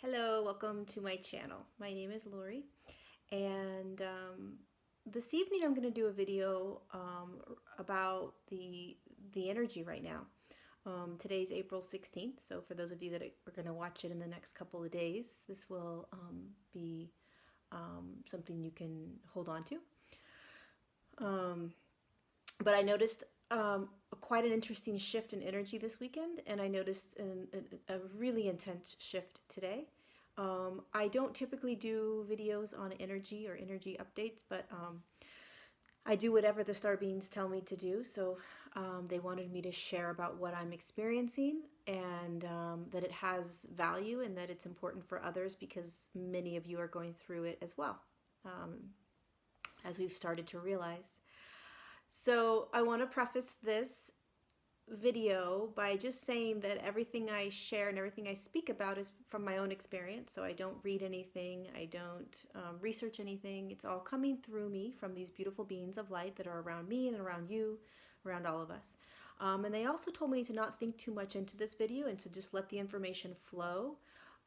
Hello, welcome to my channel. My name is Lori, and this evening I'm going to do a video about the energy right now. Today's April 16th, so for those of you that are going to watch it in the next couple of days, this will be something you can hold on to. But I noticed quite an interesting shift in energy this weekend, and I noticed a really intense shift today. I don't typically do videos on energy or energy updates, but I do whatever the star beings tell me to do. So they wanted me to share about what I'm experiencing and that it has value and that it's important for others because many of you are going through it as well, as we've started to realize. So I want to preface this video by just saying that everything I share and everything I speak about is from my own experience. So I don't read anything, I don't research anything. It's all coming through me from these beautiful beings of light that are around me and around you, around all of us. And they also told me to not think too much into this video and to just let the information flow.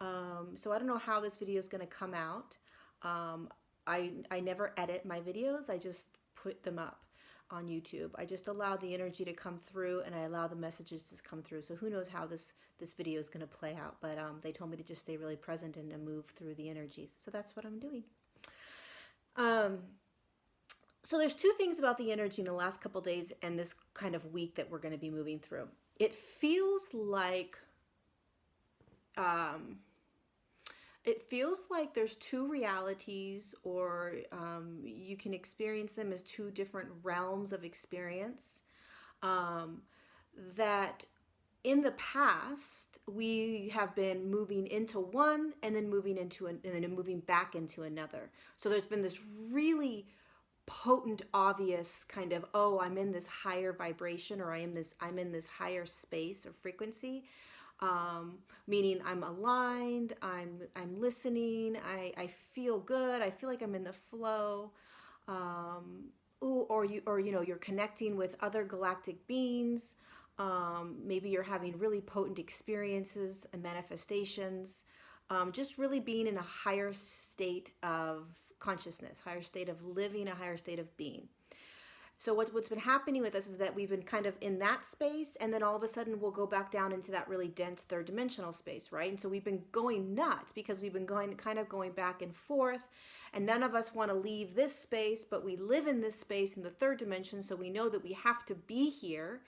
So I don't know how this video is going to come out. I never edit my videos, I just put them up on YouTube. I just allow the energy to come through and I allow the messages to come through. So who knows how this video is going to play out, but they told me to just stay really present and to move through the energies. So that's what I'm doing. So there's two things about the energy in the last couple days and this kind of week that we're going to be moving through. It feels like there's two realities, or you can experience them as two different realms of experience. That in the past we have been moving into one and then moving into and then moving back into another. So there's been this really potent, obvious kind of, oh, I'm in this higher vibration, or I'm in this higher space or frequency. Meaning I'm aligned, I'm listening, I feel good, I feel like I'm in the flow. Or you're connecting with other galactic beings. Maybe you're having really potent experiences and manifestations. Just really being in a higher state of consciousness, higher state of living, a higher state of being. So what's been happening with us is that we've been kind of in that space, and then all of a sudden we'll go back down into that really dense third dimensional space, right? And so we've been going nuts because we've been going back and forth, and none of us want to leave this space, but we live in this space in the third dimension, so we know that we have to be here.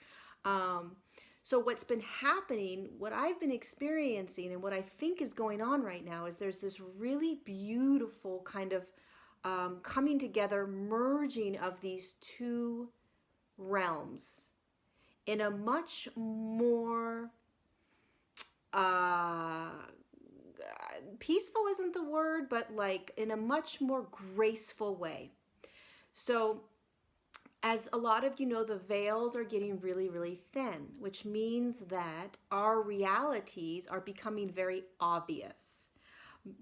So what's been happening, what I've been experiencing, and what I think is going on right now is there's this really beautiful kind of coming together, merging of these two realms in a much more peaceful isn't the word, but like in a much more graceful way. So as a lot of you know, the veils are getting really, really thin, which means that our realities are becoming very obvious,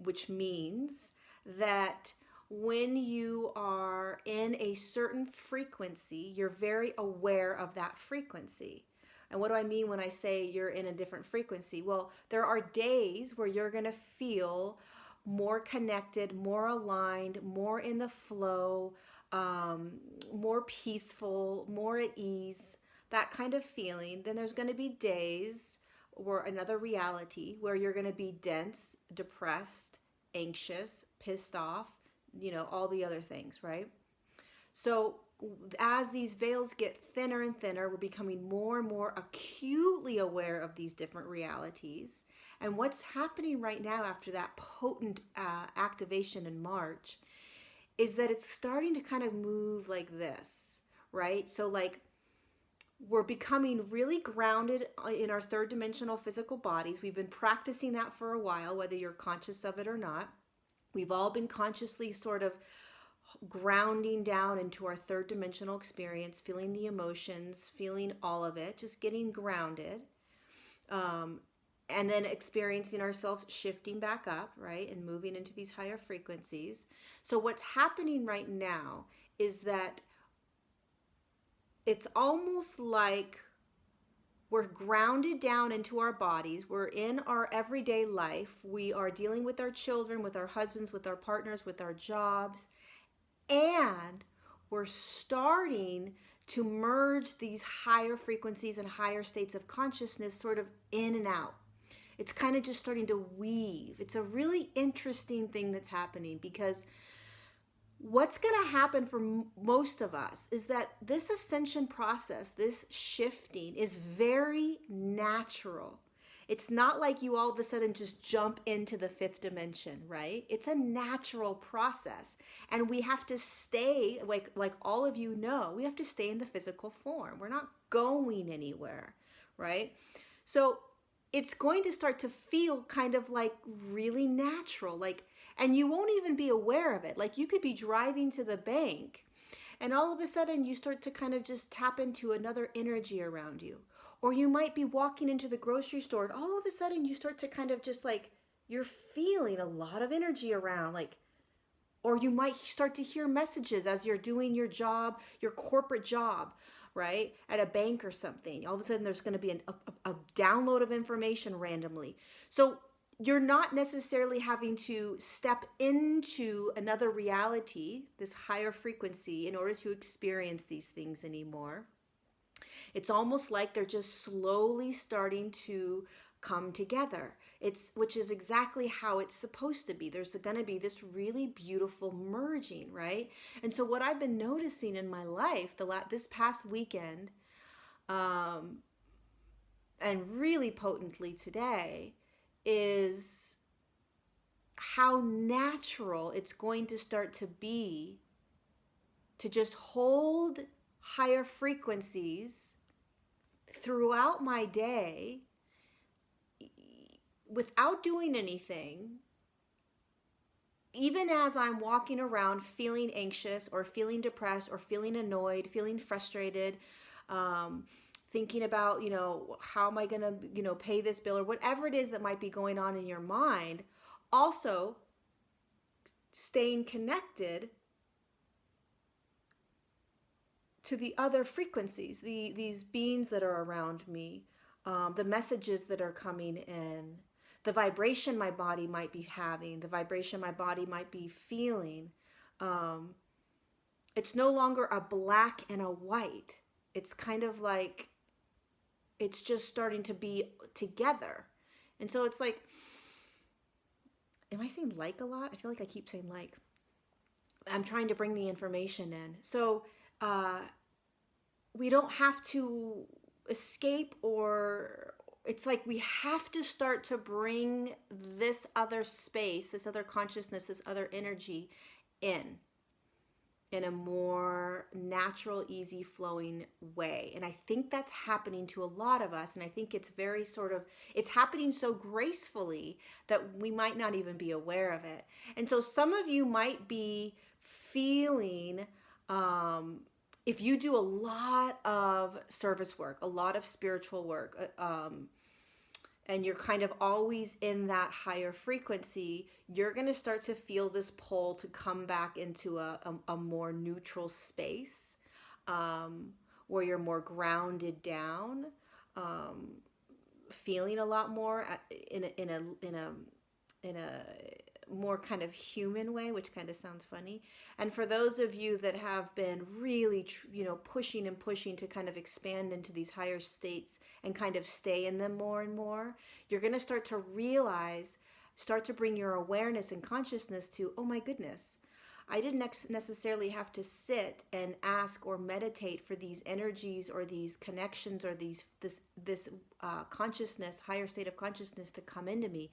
which means that when you are in a certain frequency, you're very aware of that frequency. And what do I mean when I say you're in a different frequency? Well, there are days where you're going to feel more connected, more aligned, more in the flow, more peaceful, more at ease, that kind of feeling. Then there's going to be days or another reality where you're going to be dense, depressed, anxious, pissed off, all the other things, right? So as these veils get thinner and thinner, we're becoming more and more acutely aware of these different realities. And what's happening right now after that potent activation in March is that it's starting to kind of move like this, right? So like we're becoming really grounded in our third dimensional physical bodies. We've been practicing that for a while, whether you're conscious of it or not. We've all been consciously sort of grounding down into our third dimensional experience, feeling the emotions, feeling all of it, just getting grounded, and then experiencing ourselves shifting back up, right, and moving into these higher frequencies. So what's happening right now is that it's almost like We're grounded down into our bodies. We're in our everyday life. We are dealing with our children, with our husbands, with our partners, with our jobs. And we're starting to merge these higher frequencies and higher states of consciousness sort of in and out. It's kind of just starting to weave. It's a really interesting thing that's happening, because what's going to happen for most of us is that this ascension process, this shifting, is very natural. It's not like you all of a sudden just jump into the fifth dimension, right? It's a natural process. And we have to stay, like all of you know, we have to stay in the physical form. We're not going anywhere, right? So it's going to start to feel kind of like really natural, like, and you won't even be aware of it. Like, you could be driving to the bank and all of a sudden you start to kind of just tap into another energy around you. Or you might be walking into the grocery store and all of a sudden you start to kind of just like, you're feeling a lot of energy around, like, or you might start to hear messages as you're doing your job, your corporate job, right? At a bank or something. All of a sudden there's going to be a download of information randomly. So you're not necessarily having to step into another reality, this higher frequency, in order to experience these things anymore. It's almost like they're just slowly starting to come together. Which is exactly how it's supposed to be. There's going to be this really beautiful merging, right? And so what I've been noticing in my life this past weekend, and really potently today, is how natural it's going to start to be to just hold higher frequencies throughout my day without doing anything, even as I'm walking around feeling anxious or feeling depressed or feeling annoyed, feeling frustrated, thinking about, how am I going to, pay this bill, or whatever it is that might be going on in your mind. Also, staying connected to the other frequencies, these beings that are around me, the messages that are coming in, the vibration my body might be having, the vibration my body might be feeling. It's no longer a black and a white. It's kind of like, it's just starting to be together. And so it's like, am I saying like a lot? I feel like I keep saying like. I'm trying to bring the information in. So we don't have to escape, or it's like we have to start to bring this other space, this other consciousness, this other energy in a more natural, easy flowing way. And I think that's happening to a lot of us. And I think it's very it's happening so gracefully that we might not even be aware of it. And so some of you might be feeling, if you do a lot of service work, a lot of spiritual work, and you're kind of always in that higher frequency, you're going to start to feel this pull to come back into a more neutral space, where you're more grounded down, feeling a lot more in a more kind of human way, which kind of sounds funny. And for those of you that have been really, pushing and pushing to kind of expand into these higher states and kind of stay in them more and more, you're going to start to realize, start to bring your awareness and consciousness to, oh my goodness, I didn't necessarily have to sit and ask or meditate for these energies or these connections or this consciousness, higher state of consciousness to come into me.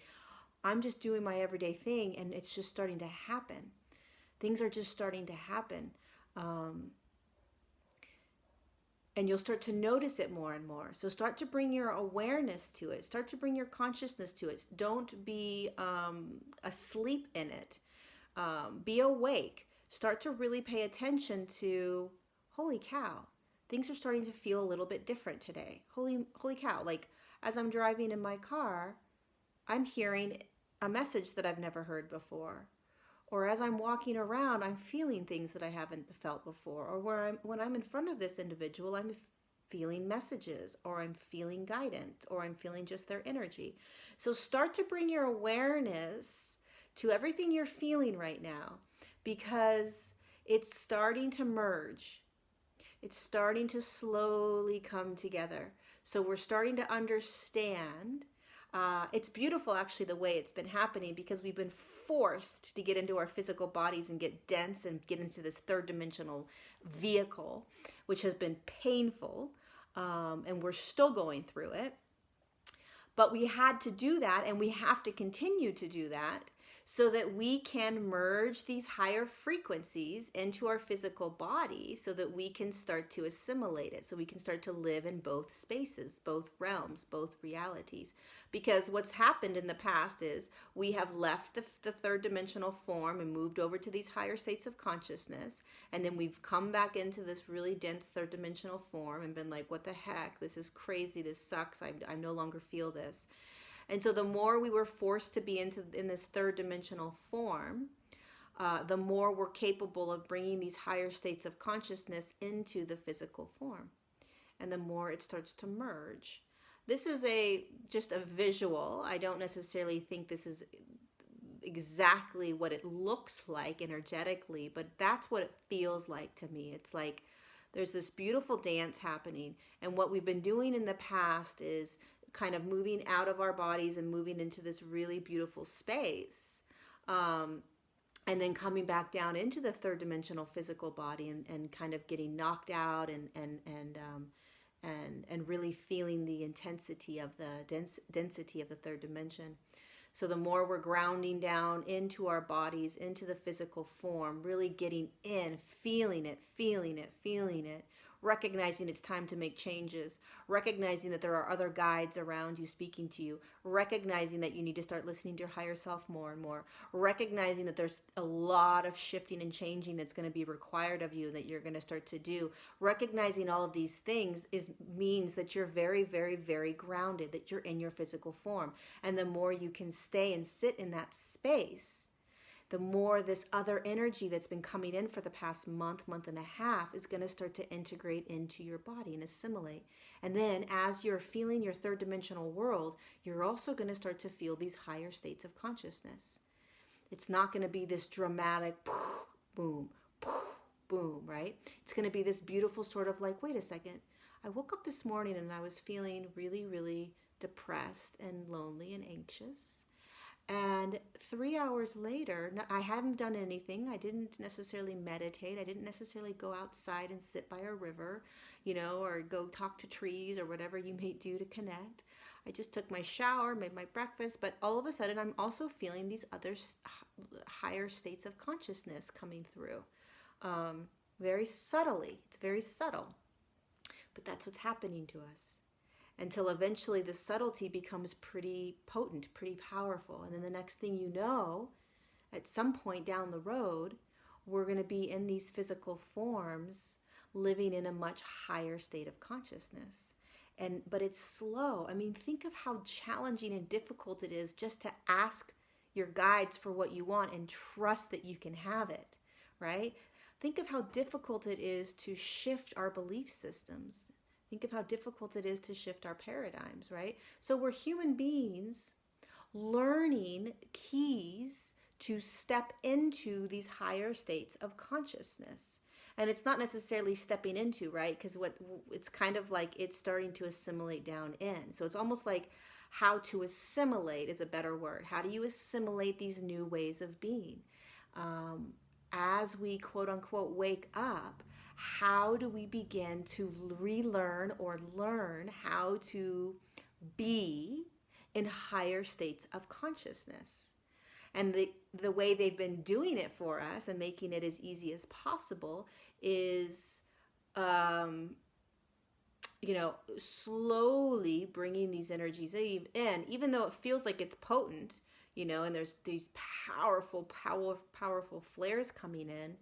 I'm just doing my everyday thing, and it's just starting to happen. Things are just starting to happen. And you'll start to notice it more and more. So start to bring your awareness to it. Start to bring your consciousness to it. Don't be asleep in it. Be awake. Start to really pay attention to, holy cow, things are starting to feel a little bit different today. Holy cow. Like, as I'm driving in my car, I'm hearing a message that I've never heard before. Or as I'm walking around, I'm feeling things that I haven't felt before. Or when I'm in front of this individual, I'm feeling messages, or I'm feeling guidance, or I'm feeling just their energy. So start to bring your awareness to everything you're feeling right now, because it's starting to merge. It's starting to slowly come together. So we're starting to understand. It's beautiful, actually, the way it's been happening, because we've been forced to get into our physical bodies and get dense and get into this third dimensional vehicle, which has been painful. And we're still going through it. But we had to do that, and we have to continue to do that, so that we can merge these higher frequencies into our physical body, so that we can start to assimilate it, so we can start to live in both spaces, both realms, both realities. Because what's happened in the past is we have left the third dimensional form and moved over to these higher states of consciousness, and then we've come back into this really dense third dimensional form and been like, what the heck, this is crazy, this sucks, I no longer feel this. And so the more we were forced to be in this third dimensional form, the more we're capable of bringing these higher states of consciousness into the physical form, and the more it starts to merge. This is just a visual. I don't necessarily think this is exactly what it looks like energetically, but that's what it feels like to me. It's like there's this beautiful dance happening, and what we've been doing in the past is kind of moving out of our bodies and moving into this really beautiful space, and then coming back down into the third dimensional physical body, and kind of getting knocked out, and really feeling the intensity of the density of the third dimension. So the more we're grounding down into our bodies, into the physical form, really getting in, feeling it, recognizing it's time to make changes, recognizing that there are other guides around you speaking to you, recognizing that you need to start listening to your higher self more and more, recognizing that there's a lot of shifting and changing that's going to be required of you that you're going to start to do. Recognizing all of these things means that you're very, very, very grounded, that you're in your physical form. And the more you can stay and sit in that space, the more this other energy that's been coming in for the past month and a half is going to start to integrate into your body and assimilate. And then as you're feeling your third dimensional world, you're also going to start to feel these higher states of consciousness. It's not going to be this dramatic boom, boom, right? It's going to be this beautiful sort of like, wait a second, I woke up this morning and I was feeling really, really depressed and lonely and anxious. And 3 hours later, I hadn't done anything. I didn't necessarily meditate. I didn't necessarily go outside and sit by a river, or go talk to trees or whatever you may do to connect. I just took my shower, made my breakfast, but all of a sudden I'm also feeling these other higher states of consciousness coming through. Very subtly. It's very subtle. But that's what's happening to us, until eventually the subtlety becomes pretty potent, pretty powerful. And then the next thing you know, at some point down the road, we're going to be in these physical forms, living in a much higher state of consciousness. But it's slow. I mean, think of how challenging and difficult it is just to ask your guides for what you want and trust that you can have it, right? Think of how difficult it is to shift our belief systems. Think of how difficult it is to shift our paradigms, right? So we're human beings learning keys to step into these higher states of consciousness. And it's not necessarily stepping into, right? Because it's kind of like it's starting to assimilate down in. So it's almost like how to assimilate is a better word. How do you assimilate these new ways of being? As we quote unquote wake up, how do we begin to relearn or learn how to be in higher states of consciousness? And the way they've been doing it for us and making it as easy as possible is, slowly bringing these energies in, even though it feels like it's potent, and there's these powerful flares coming in.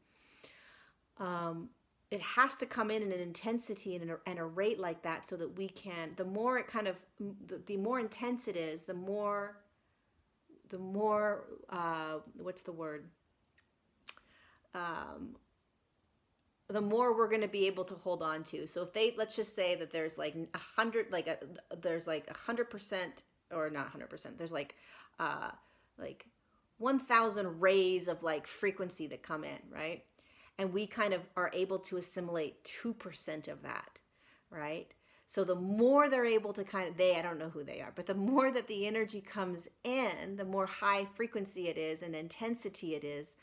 It has to come in an intensity and a rate like that, so that we can, the more it kind of, the more intense it is, the more, what's the word? the more we're going to be able to hold on to. So if let's just say that there's like 100, there's like 100%, or not 100%, there's uh, like 1,000 rays of like frequency that come in, right? And we kind of are able to assimilate 2% of that, right? So the more they're able to I don't know who they are, but the more that the energy comes in, the more high frequency it is and intensity it is,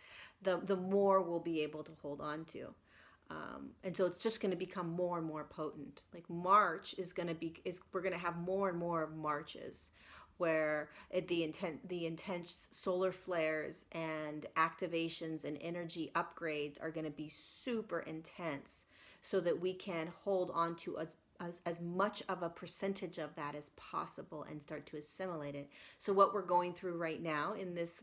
the more we'll be able to hold on to. And so it's just going to become more and more potent. Like March we're going to have more and more marches where the intense solar flares and activations and energy upgrades are going to be super intense, so that we can hold on to as much of a percentage of that as possible and start to assimilate it. So what we're going through right now in this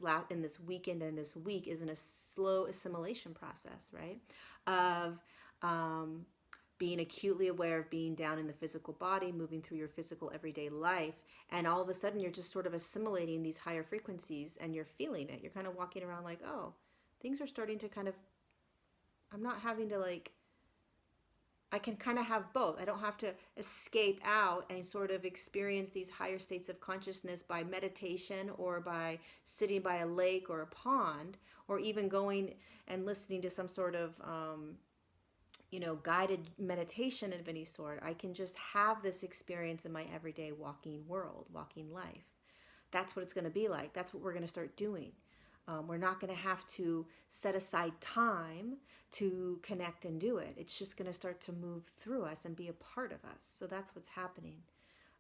weekend and this week is in a slow assimilation process, right? Of being acutely aware of being down in the physical body, moving through your physical everyday life, and all of a sudden you're just sort of assimilating these higher frequencies and you're feeling it. You're kind of walking around like, oh, things are starting to I'm not having to I can kind of have both. I don't have to escape out and sort of experience these higher states of consciousness by meditation or by sitting by a lake or a pond, or even going and listening to some sort of guided meditation of any sort. I can just have this experience in my everyday walking life. That's what it's going to be like. That's what we're going to start doing. We're not going to have to set aside time to connect and do it. It's just going to start to move through us and be a part of us. So that's what's happening.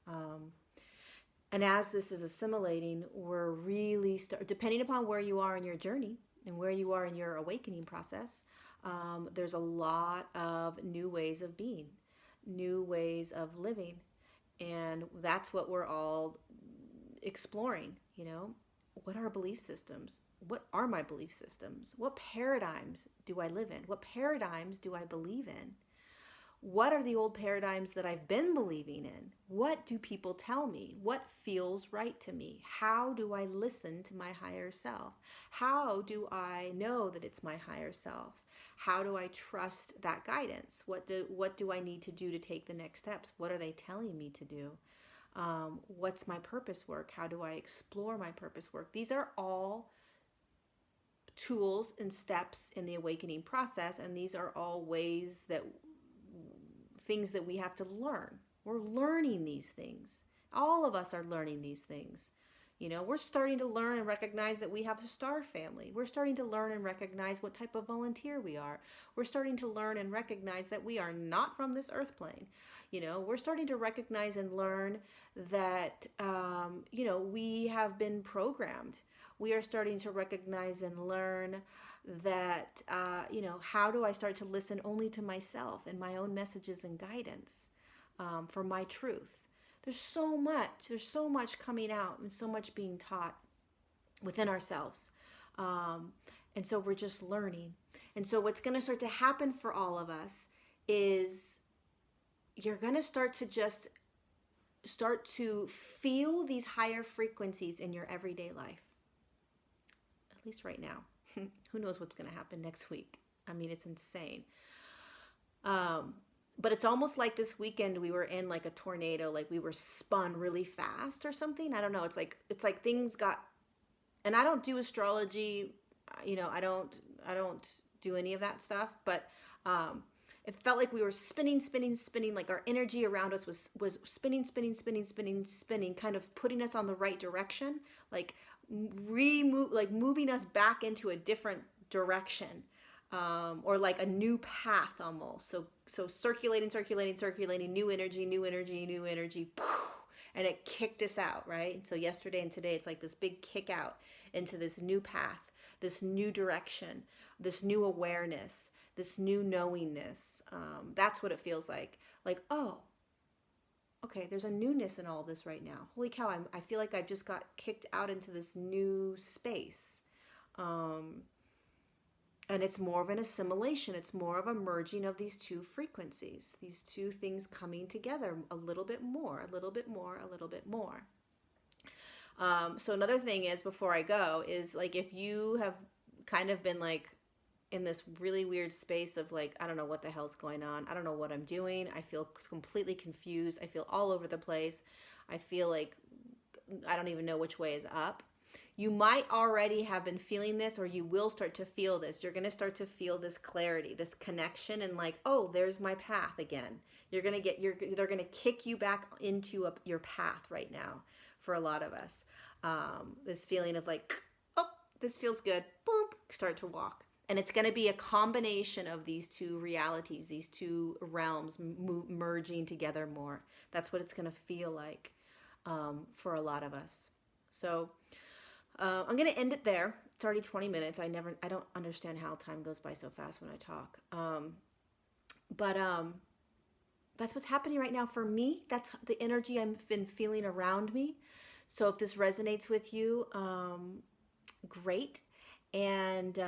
And as this is assimilating, we're really depending upon where you are in your journey and where you are in your awakening process, there's a lot of new ways of being, new ways of living. And that's what we're all exploring, What are our belief systems? What are my belief systems? What paradigms do I live in? What paradigms do I believe in? What are the old paradigms that I've been believing in? What do people tell me? What feels right to me? How do I listen to my higher self? How do I know that it's my higher self? How do I trust that guidance? What do I need to do to take the next steps? What are they telling me to do? What's my purpose work? How do I explore my purpose work? These are all tools and steps in the awakening process, and these are all things that we have to learn. We're learning these things. All of us are learning these things. We're starting to learn and recognize that we have a star family. We're starting to learn and recognize what type of volunteer we are. We're starting to learn and recognize that we are not from this earth plane. We're starting to recognize and learn that, we have been programmed. We are starting to recognize and learn that, how do I start to listen only to myself and my own messages and guidance for my truth? There's so much coming out and so much being taught within ourselves. And so we're just learning. And so what's going to start to happen for all of us is you're going to start to feel these higher frequencies in your everyday life. At least right now. Who knows what's going to happen next week? I mean, it's insane. But it's almost like this weekend we were in like a tornado, like we were spun really fast or something. I don't know. It's like things got, and I don't do astrology, I don't do any of that stuff, but it felt like we were spinning, like our energy around us was spinning, kind of putting us on the right direction, like moving us back into a different direction. Or like a new path almost. So circulating, new energy, and it kicked us out, right? So yesterday and today, it's like this big kick out into this new path, this new direction, this new awareness, this new knowingness. That's what it feels like. Like, oh, okay, there's a newness in all this right now. Holy cow, I feel like I just got kicked out into this new space. And it's more of an assimilation. It's more of a merging of these two frequencies, these two things coming together a little bit more. So another thing is, before I go, is like if you have kind of been like in this really weird space of like, I don't know what the hell's going on. I don't know what I'm doing. I feel completely confused. I feel all over the place. I feel like I don't even know which way is up. You might already have been feeling this, or you will start to feel this. You're going to start to feel this clarity, this connection, and like, oh, there's my path again. You're going to get they're going to kick you back into your path right now for a lot of us. This feeling of like, oh, this feels good. Boom, start to walk. And it's going to be a combination of these two realities, these two realms merging together more. That's what it's going to feel like for a lot of us. So I'm going to end it there. It's already 20 minutes. I don't understand how time goes by so fast when I talk. But that's what's happening right now for me. That's the energy I've been feeling around me. So if this resonates with you, great. And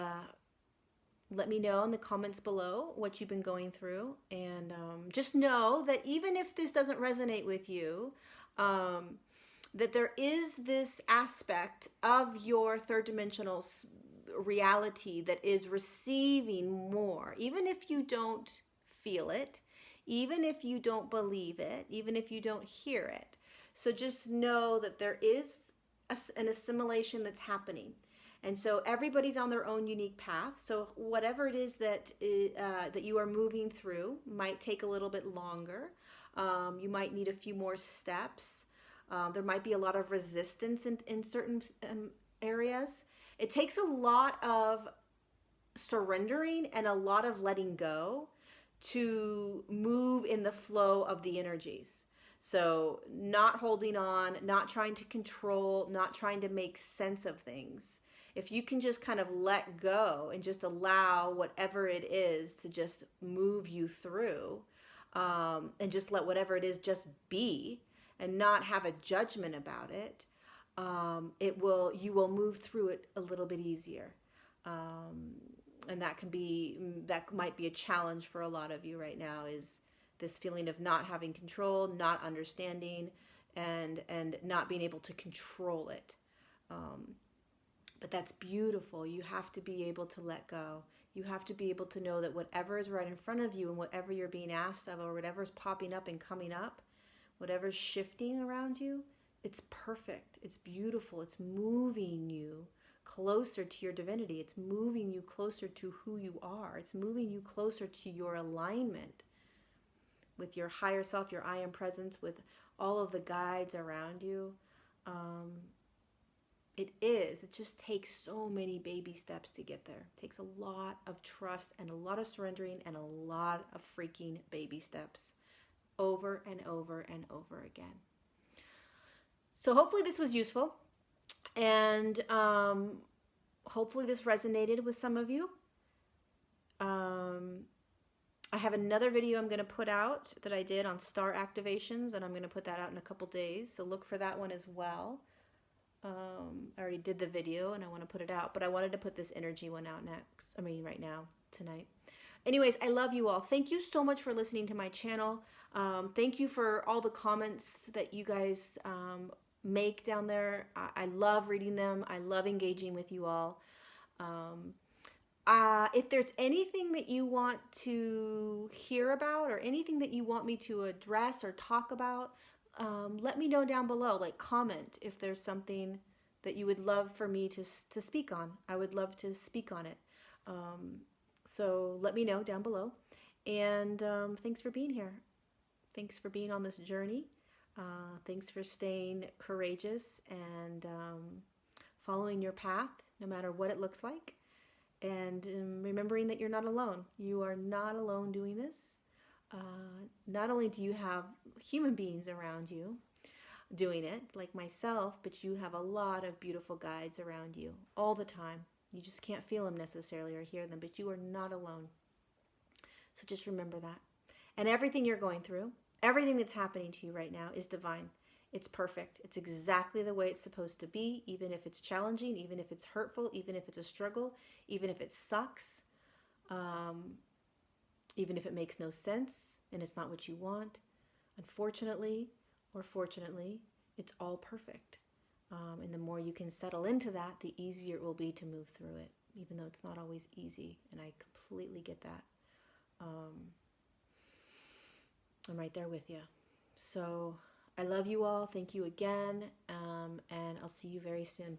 let me know in the comments below what you've been going through. And just know that even if this doesn't resonate with you, that there is this aspect of your third dimensional reality that is receiving more, even if you don't feel it, even if you don't believe it, even if you don't hear it. So just know that there is an assimilation that's happening. And so everybody's on their own unique path. So whatever it is that you are moving through might take a little bit longer. You might need a few more steps. There might be a lot of resistance in certain areas. It takes a lot of surrendering and a lot of letting go to move in the flow of the energies. So not holding on, not trying to control, not trying to make sense of things. If you can just kind of let go and just allow whatever it is to just move you through, and just let whatever it is just be, and not have a judgment about it, you will move through it a little bit easier. And that might be a challenge for a lot of you right now, is this feeling of not having control, not understanding, and not being able to control it. But that's beautiful. You have to be able to let go. You have to be able to know that whatever is right in front of you and whatever you're being asked of, or whatever's popping up and coming up, whatever's shifting around you, it's perfect. It's beautiful. It's moving you closer to your divinity. It's moving you closer to who you are. It's moving you closer to your alignment with your higher self, your I am presence, with all of the guides around you. It just takes so many baby steps to get there. It takes a lot of trust and a lot of surrendering and a lot of freaking baby steps over and over and over again. So hopefully this was useful, and hopefully this resonated with some of you. I have another video I'm going to put out that I did on star activations, and I'm going to put that out in a couple days, so look for that one as well. I already did the video and I want to put it out, but I wanted to put this energy one out right now, tonight. Anyways, I love you all. Thank you so much for listening to my channel. Thank you for all the comments that you guys make down there. I love reading them. I love engaging with you all. If there's anything that you want to hear about, or anything that you want me to address or talk about, let me know down below. Like, comment if there's something that you would love for me to speak on. I would love to speak on it. So let me know down below. And thanks for being here. Thanks for being on this journey. Thanks for staying courageous and following your path, no matter what it looks like. And remembering that you're not alone. You are not alone doing this. Not only do you have human beings around you doing it, like myself, but you have a lot of beautiful guides around you all the time. You just can't feel them necessarily or hear them, but you are not alone. So just remember that. And everything you're going through, everything that's happening to you right now is divine. It's perfect. It's exactly the way it's supposed to be, even if it's challenging, even if it's hurtful, even if it's a struggle, even if it sucks. Even if it makes no sense and it's not what you want. Unfortunately, or fortunately, it's all perfect. And the more you can settle into that, the easier it will be to move through it. even though it's not always easy, and I completely get that. I'm right there with you. So I love you all. Thank you again, and I'll see you very soon.